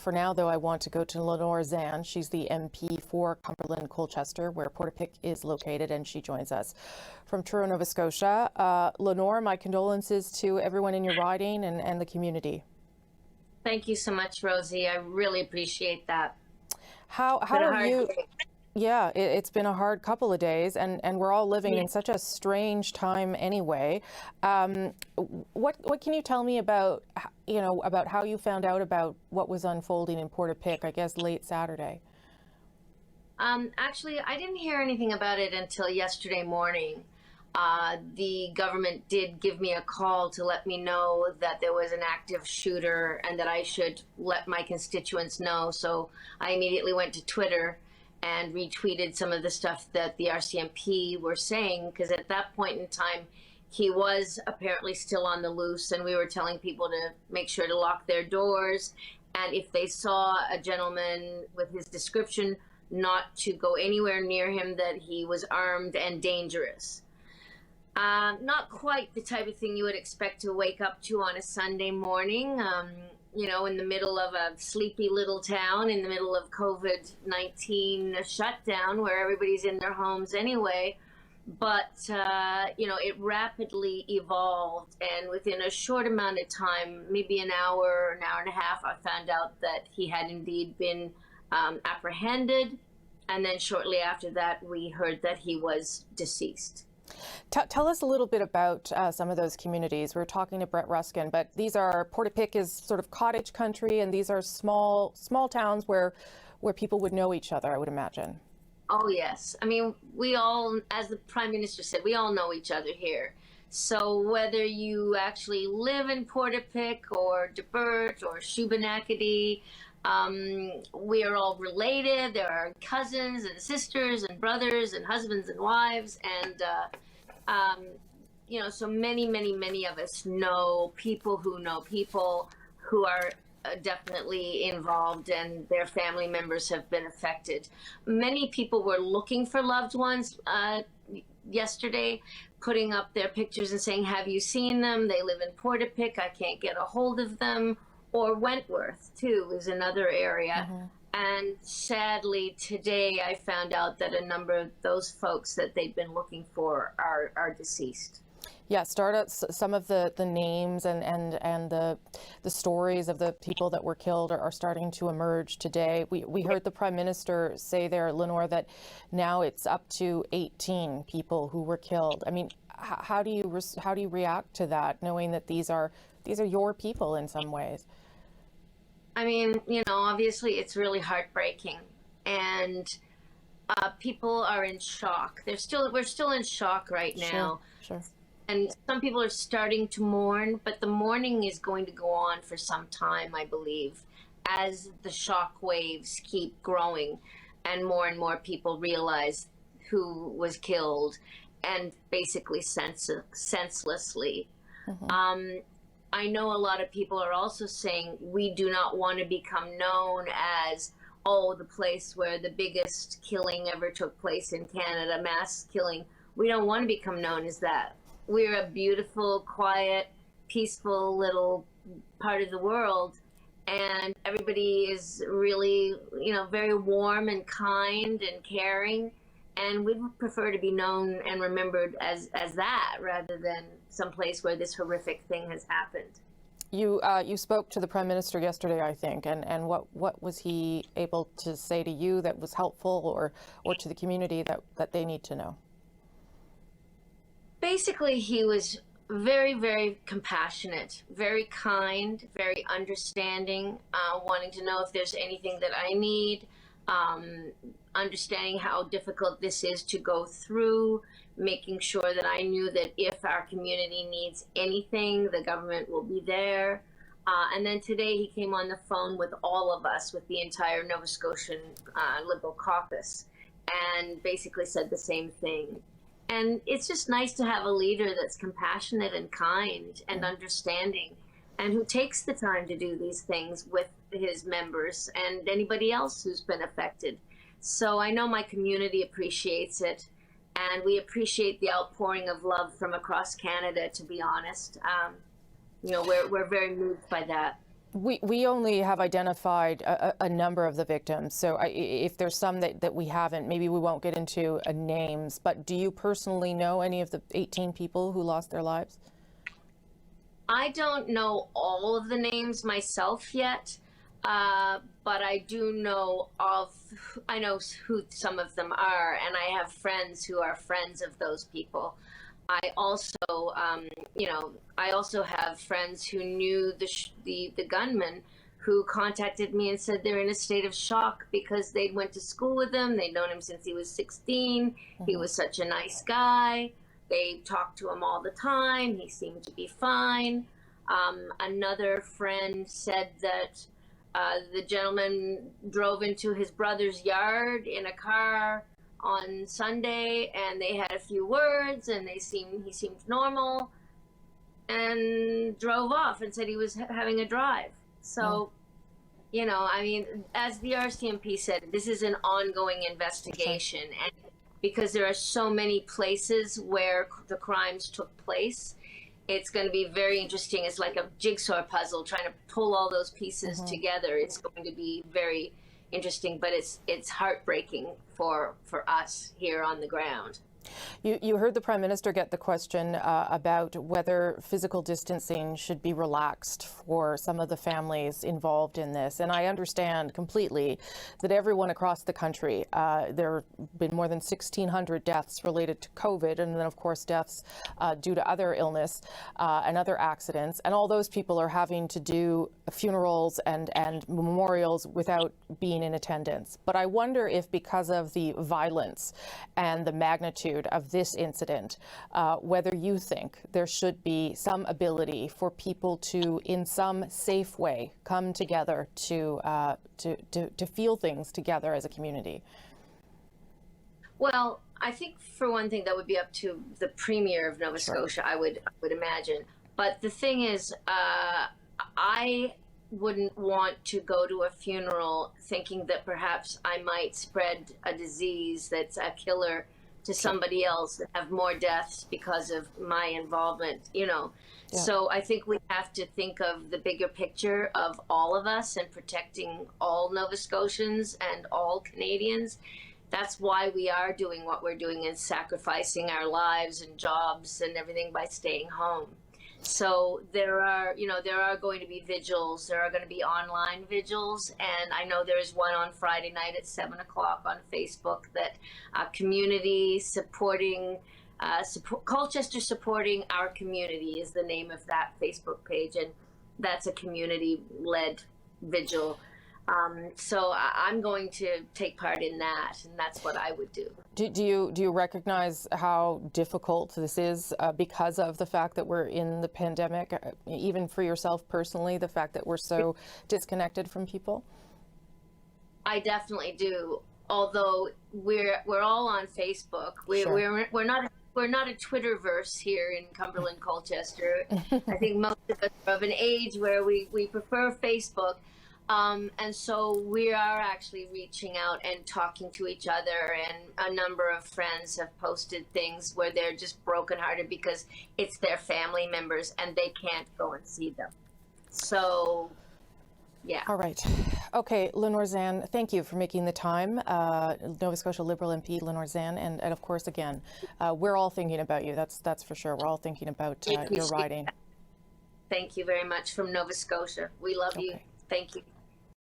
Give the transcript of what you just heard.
For now, though, I want to go to Lenore Zan. She's the MP for Cumberland Colchester, where Portapique is located, and she joins us from Truro, Nova Scotia. Lenore, my condolences to everyone in your riding and the community. Thank you so much, Rosie. I really appreciate that. How are you? Yeah, it's been a hard couple of days, and we're all living in such a strange time anyway. What can you tell me about, about how you found out about what was unfolding in Portapique, I guess late Saturday? Actually, I didn't hear anything about it until yesterday morning. The government did give me a call to let me know that there was an active shooter and that I should let my constituents know. So I immediately went to Twitter and retweeted some of the stuff that the RCMP were saying, because at that point in time, he was apparently still on the loose, and we were telling people to make sure to lock their doors, and if they saw a gentleman with his description, not to go anywhere near him, that he was armed and dangerous. Not quite the type of thing you would expect to wake up to on a Sunday morning, in the middle of a sleepy little town, in the middle of COVID-19 shutdown, where everybody's in their homes anyway. But, it rapidly evolved. And within a short amount of time, maybe an hour and a half, I found out that he had indeed been apprehended. And then shortly after that, we heard that he was deceased. Tell us a little bit about some of those communities. We were talking to Brett Ruskin, but Portapique is sort of cottage country, and these are small towns where people would know each other, I would imagine. Oh, yes. I mean, we all, as the Prime Minister said, we all know each other here. So whether you actually live in Portapique or Debert or Shubenacadie, we are all related. There are cousins and sisters and brothers and husbands and wives. And, so many of us know people who are definitely involved, and their family members have been affected. Many people were looking for loved ones yesterday, putting up their pictures and saying, have you seen them? They live in Portapique. I can't get a hold of them. Or Wentworth, too, is another area. Mm-hmm. And sadly, today I found out that a number of those folks that they've been looking for are deceased. Yeah, start out some of the names and the stories of the people that were killed are starting to emerge today. We heard the Prime Minister say there, Lenore, that now it's up to 18 people who were killed. I mean, how do you react to that, knowing that these are your people in some ways? I mean, obviously it's really heartbreaking, and people are in shock. We're still in shock right now. Sure. And some people are starting to mourn, but the mourning is going to go on for some time, I believe, as the shock waves keep growing and more people realize who was killed, and basically senselessly. Mm-hmm. I know a lot of people are also saying we do not want to become known as, the place where the biggest killing ever took place in Canada, mass killing. We don't want to become known as that. We're a beautiful, quiet, peaceful little part of the world, and everybody is really, very warm and kind and caring. And we'd prefer to be known and remembered as that, rather than someplace where this horrific thing has happened. You spoke to the Prime Minister yesterday, I think, and what was he able to say to you that was helpful, or to the community that they need to know? Basically, he was very, very compassionate, very kind, very understanding, wanting to know if there's anything that I need, understanding how difficult this is to go through, making sure that I knew that if our community needs anything, the government will be there. And then today he came on the phone with all of us, with the entire Nova Scotian Liberal caucus, and basically said the same thing. And it's just nice to have a leader that's compassionate and kind and understanding, and who takes the time to do these things with his members and anybody else who's been affected. So I know my community appreciates it, and we appreciate the outpouring of love from across Canada, to be honest. We're very moved by that. We only have identified a number of the victims, so if there's some that we haven't, maybe we won't get into names, but do you personally know any of the 18 people who lost their lives? I don't know all of the names myself yet, but I do know I know who some of them are, and I have friends who are friends of those people. I also, I also have friends who knew the gunman, who contacted me and said they're in a state of shock because they'd went to school with him. They'd known him since he was 16. He was such a nice guy. They talked to him all the time. He seemed to be fine. Another friend said that the gentleman drove into his brother's yard in a car on Sunday, and they had a few words, and he seemed normal, and drove off and said he was having a drive. So, I mean, as the RCMP said, this is an ongoing investigation, and because there are so many places where the crimes took place, it's going to be very interesting. It's like a jigsaw puzzle, trying to pull all those pieces together. It's going to be very interesting, but it's heartbreaking for us here on the ground. You heard the Prime Minister get the question about whether physical distancing should be relaxed for some of the families involved in this. And I understand completely that everyone across the country, there have been more than 1,600 deaths related to COVID, and then, of course, deaths due to other illness and other accidents. And all those people are having to do funerals and memorials without being in attendance. But I wonder if, because of the violence and the magnitude of this incident, whether you think there should be some ability for people to, in some safe way, come together to feel things together as a community. Well, I think for one thing that would be up to the Premier of Nova Scotia, I would imagine. But the thing is, I wouldn't want to go to a funeral thinking that perhaps I might spread a disease that's a killer to somebody else and have more deaths because of my involvement, So I think we have to think of the bigger picture of all of us and protecting all Nova Scotians and all Canadians. That's why we are doing what we're doing and sacrificing our lives and jobs and everything by staying home. So there are going to be vigils. There are going to be online vigils, and I know there is one on Friday night at 7 o'clock on Facebook that community supporting, Colchester supporting our community is the name of that Facebook page, and that's a community-led vigil. So I'm going to take part in that, and that's what I would do. Do you recognize how difficult this is because of the fact that we're in the pandemic, even for yourself personally, the fact that we're so disconnected from people? I definitely do. Although we're all on Facebook, we're not a Twitterverse here in Cumberland, Colchester. I think most of us are of an age where we prefer Facebook. And so we are actually reaching out and talking to each other, and a number of friends have posted things where they're just brokenhearted because it's their family members and they can't go and see them. So, yeah. All right. Okay, Lenore Zann, thank you for making the time. Nova Scotia Liberal MP Lenore Zann, and of course, again, we're all thinking about you. That's for sure. We're all thinking about your riding. Thank you very much from Nova Scotia. We love you. Thank you.